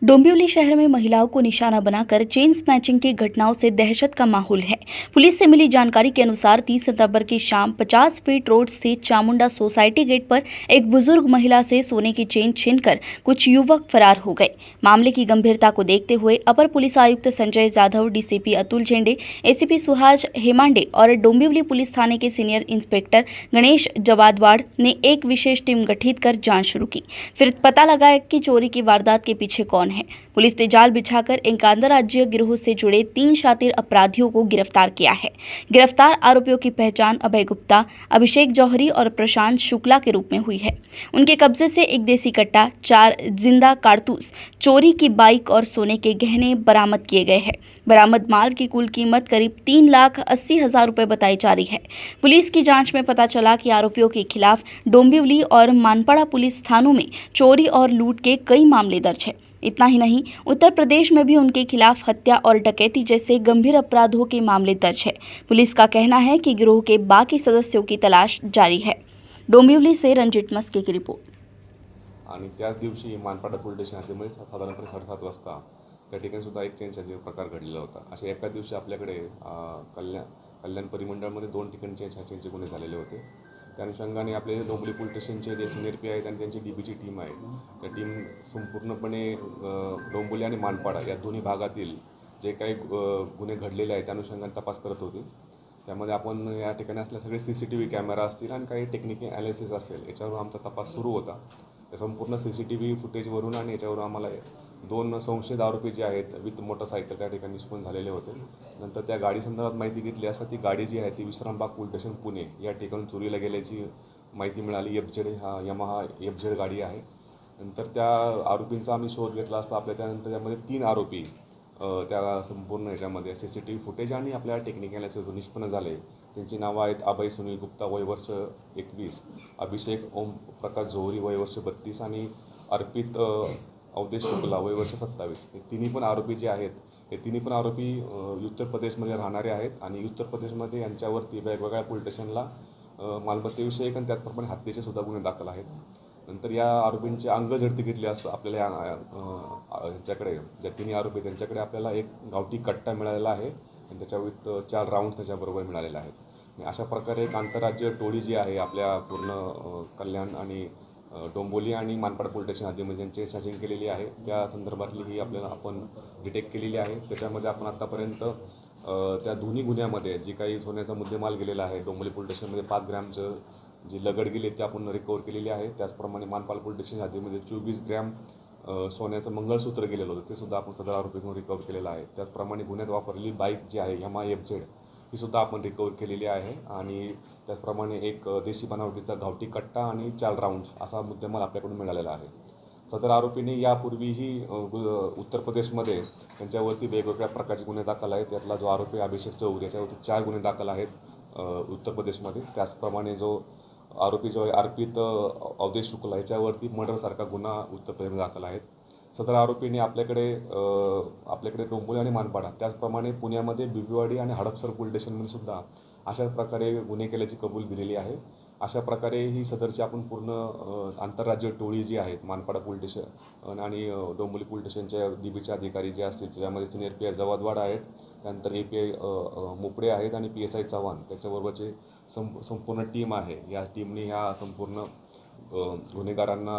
डोंबिवली शहर में महिलाओं को निशाना बनाकर चेन स्नैचिंग की घटनाओं से दहशत का माहौल है। पुलिस से मिली जानकारी के अनुसार 30 सितंबर की शाम 50 फीट रोड स्थित चामुंडा सोसाइटी गेट पर एक बुजुर्ग महिला से सोने की चेन छीनकर कुछ युवक फरार हो गए। मामले की गंभीरता को देखते हुए अपर पुलिस आयुक्त संजय जाधव, डीसीपी अतुल झेंडे, एसीपी सुहास हेमांडे और डोंबिवली पुलिस थाने के सीनियर इंस्पेक्टर गणेश जवादवाड़ ने एक विशेष टीम गठित कर जांच शुरू की। फिर पता लगा कि चोरी की वारदात के पीछे कौन है। पुलिस ने जाल बिछाकर एक अंतर्राज्यीय गिरोह से जुड़े 3 शातिर अपराधियों को गिरफ्तार किया है। गिरफ्तार आरोपियों की पहचान अभय गुप्ता, अभिषेक जौहरी और प्रशांत शुक्ला के रूप में हुई है। उनके कब्जे से एक देसी कट्टा, 4 जिंदा कारतूस, चोरी की बाइक और सोने के गहने बरामद किए गए हैं। बरामद माल की कुल कीमत करीब 3,80,000 रुपए बताई जा रही है। पुलिस की जांच में पता चला कि आरोपियों के खिलाफ डोंबिवली और मानपाड़ा पुलिस थानों में चोरी और लूट के कई मामले दर्ज है। इतना ही नहीं, उत्तर प्रदेश में भी उनके खिलाफ हत्या और डकैती जैसे गंभीर अपराधों के मामले दर्ज है। पुलिस का कहना है कि गिरोह के बाकी सदस्यों की तलाश जारी है। डोंबिवली से रंजित मस्के की रिपोर्ट। आणि त्याच दिवशी मानपाडा पोलीस स्टेशन हद्दीमध्ये साधारणपणे 7:30 वाजता त्या ठिकाणी सुद्धा एक चेन स्नॅचिंग प्रकार घडलेला होता। अशा एका दिवशी आपल्याकडे कल्याण परिमंडळामध्ये 2 ठिकाणी चेन स्नॅचिंगचे गुन्हे झालेले होते। त्या अनुषंगाने आपले डोंबिवली पोलीस स्टेशनचे जे सीनियर पी आहेत आणि त्यांची डीबीची टीम आहे, त्या टीम संपूर्णपणे डोंबिवली आणि मानपाडा या दोन्ही भागातील जे काही गुन्हे घडलेले आहेत त्या अनुषंगाने तपास करत होते। त्यामध्ये आपण या ठिकाणी असलेले सगळे CCTV कॅमेरा असतील आणि काही टेक्निकल ॲनालिसिस असेल, याच्यावर आमचा तपास सुरू होता। त्या संपूर्ण CCTV फुटेजवरून आणि याच्यावर आम्हाला 2 संशयित आरोपी जे आहेत विथ मोटरसायकल त्या ठिकाणी निष्पन्न झालेले होते। नंतर त्या गाडीसंदर्भात माहिती घेतली असता ती गाडी जी आहे ती विश्रामबाग पोलीस स्टेशन पुणे या ठिकाणी चोरीला गेल्याची माहिती मिळाली। FZ हा यमाहा FZ गाडी आहे। नंतर त्या आरोपींचा आम्ही शोध घेतला असता आपल्या त्यानंतर त्यामध्ये 3 आरोपी त्या संपूर्ण ह्याच्यामध्ये CCTV फुटेज आणि आपल्या टेक्निकल ॲनालिसिस निष्पन्न झाले। त्यांची नावं आहेत अभय सुनील गुप्ता वय वर्ष 21, अभिषेक ओम प्रकाश जोहरी वय वर्ष 32 आणि अर्पित अवधेश शुक्ला वय वर्ष 27। हे तिन्ही पण आरोपी जे आहेत हे तिन्ही पण आरोपी उत्तर प्रदेशमध्ये राहणारे आहेत आणि उत्तर प्रदेशमध्ये यांच्यावरती वेगवेगळ्या पोलीस स्टेशनला मालमत्तेविषयक आणि त्याचप्रमाणे हत्येचे सुद्धा गुन्हे दाखल आहेत। नंतर या आरोपींची अंग झडती घेतली असता आपल्याला यांच्याकडे ज्या तिन्ही आरोपी त्यांच्याकडे आपल्याला एक गावठी कट्टा मिळालेला आहे आणि त्याच्यावित 4 राऊंड त्याच्याबरोबर मिळालेले आहेत। अशा प्रकारे एक आंतरराज्य टोळी जी आहे आपल्या पूर्ण कल्याण आणि डोंबिवली आणि मानपाडा पोलीस स्टेशन हद्दीमध्ये ज्यांची स्नॅचिंग केलेली आहे त्या संदर्भातली ही आपल्याला आपण डिटेक्ट केलेली आहे। त्याच्यामध्ये आपण आत्तापर्यंत त्या दोन्ही गुन्ह्यामध्ये जी काही सोन्याचा मुद्देमाल गेलेला आहे, डोंबिवली पोलीस स्टेशनमध्ये 5 ग्रॅमचं जी लगड गेली ते आपण रिकवर केलेली आहे। त्याचप्रमाणे मानपाडा पोलीस स्टेशन हद्दीमध्ये 24 ग्रॅम सोन्याचं मंगळसूत्र गेलेलं होतं ते सुद्धा आपण सदर आरोपीकडून रिकवर केलेलं आहे। त्याचप्रमाणे गुन्ह्यात वापरलेली बाईक जी आहे यमाहा FZ ही सुद्धा आपण रिकवर केलेली आहे आणि त्याचप्रमाणे एक देशी बनावटीचा गावठी कट्टा आणि 4 राऊंड्स असा मुद्देमाल आपल्याकडून मिळालेला आहे। सदर आरोपींनी यापूर्वीही उत्तर प्रदेशमध्ये त्यांच्यावरती वेगवेगळ्या प्रकारचे गुन्हे दाखल आहेत। त्यातला जो आरोपी अभिषेक चौधरी याच्यावरती 4 गुन्हे दाखल आहेत उत्तर प्रदेशमध्ये। त्याचप्रमाणे जो आरोपी जो आहे अर्पित अवधेश शुक्ला याच्यावरती मर्डरसारखा गुन्हा उत्तर प्रदेशमध्ये दाखल आहेत। सदर आरोपींनी आपल्याकडे डोंबिवली आणि मानपाडा त्याचप्रमाणे पुण्यामध्ये बिबवेवाडी आणि हडपसर पोलीस स्टेशनमध्ये सुद्धा अशा प्रकारे गुन्हे केल्याची कबूल दिलेली आहे। अशा प्रकारे ही सदरची आपण पूर्ण आंतरराज्य टोळी जी आहेत मानपाडा पोलीस स्टेशन आणि डोंबिवली पोलीस स्टेशनच्या DBचे अधिकारी जे असतील त्याच्यामध्ये सीनियर PI जवादवाड आहेत, त्यानंतर API मोपडे आहेत आणि PSI चव्हाण त्याच्याबरोबरचे संपूर्ण टीम आहे। या टीमने ह्या संपूर्ण गुन्हेगारांना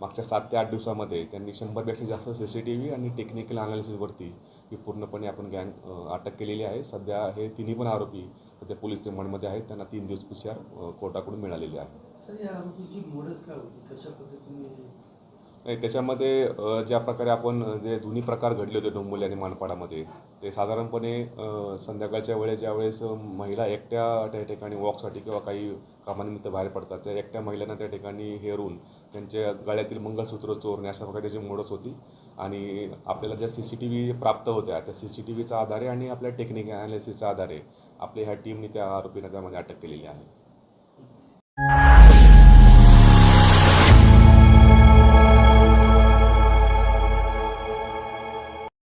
मागच्या 7 ते 8 दिवसामध्ये त्यांनी 100पेक्षा जास्त CCTV आणि टेक्निकल ॲनालिसिसवरती ही पूर्णपणे आपण गँग अटक केलेली आहे। सध्या हे तिन्ही पण आरोपी सध्या पोलीस रिमांडमध्ये आहेत। त्यांना 3 दिवस PCR कोर्टाकडून मिळालेली आहे। सर, या आरोपीची मोडस काय होती, कशा पद्धतीने? नाही, त्याच्यामध्ये ज्या प्रकारे आपण जे दोन्ही प्रकार घडले होते डोंबिवली आणि मानपाडामध्ये ते साधारणपणे संध्याकाळच्या वेळेस ज्यावेळेस महिला एकट्या त्या ठिकाणी वॉकसाठी किंवा काही कामानिमित्त बाहेर पडतात, त्या एकट्या महिलांना त्या ठिकाणी हेरून त्यांच्या गळ्यातील मंगळसूत्र चोरणे अशा प्रकारे त्याची मोडच होती। आणि आपल्याला ज्या CCTV प्राप्त होत्या त्या CCTVच्या आधारे आणि आपल्या टेक्निकल ॲनालिसिसच्या आधारे आपल्या ह्या टीमने त्या आरोपींना त्यामध्ये अटक केलेली आहे।